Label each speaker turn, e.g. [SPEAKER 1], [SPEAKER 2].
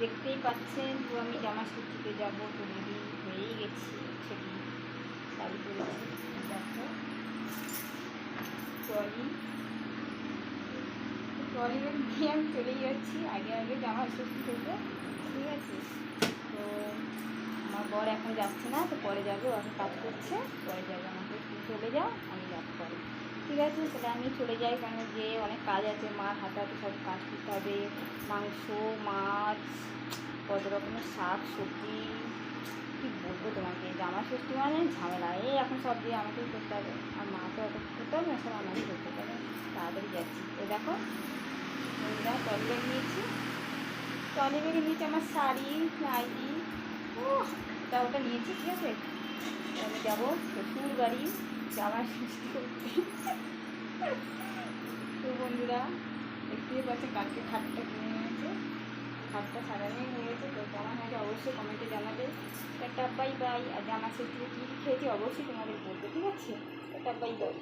[SPEAKER 1] দেখতেই পাচ্ছেন, তো আমি জামা ষষ্ঠীতে যাবো, তো রেডি হয়েই গেছি। ছেলে শাড়ি পরেছি, দেখো ট্রলি ট্রলি ব্যাগ নিয়ে আমি চলেই যাচ্ছি আগে আগে জামা ষষ্ঠী থেকে। ঠিক আছে, তো আমার বর এখন যাচ্ছে না, তো পরে যাবো, এখন কাজ করছে, পরে যাবো। আমাকে তুই চলে যাও, আমি যাবো পরে। ঠিক আছে, তাহলে আমি চলে যাই, কারণ যে অনেক কাজ আছে, মার হাতে হাতে সব কাজ করতে হবে। মাংস, মাছ, কত রকমের শাক সবজি, কী বলবো তোমাকে, জামা ষষ্ঠী মানে ঝামেলা। এই এখন সব দিয়ে আমাকেই করতে হবে, আর মা তো অত করতে হবে না, সব আমাকেই করতে হবে। তাড়াতাড়ি যাচ্ছি। তো দেখো বন্ধুরা, ট্রলি ব্যাগ নিয়েছি, ট্রলি ব্যাগে নিয়েছি আমার শাড়ি, নাইটি, ও এটা ওটা নিয়েছি। ঠিক আছে, আমি যাবো শ্বশুর বাড়ি জামা ষষ্ঠী করতে। তো বন্ধুরা, দেখতেই পাচ্ছেন কালকে খাটটা কিনে নিয়েছে, খাটটা সারানোই হয়ে গেছে। তো কেমন হয়েছে অবশ্যই কমেন্টে জানাবে। একটা বাই বাই। আর জামা ষষ্ঠীতে কী কী খেয়েছি অবশ্যই তোমাদের বলবো। ঠিক আছে, একটা বাই বাই।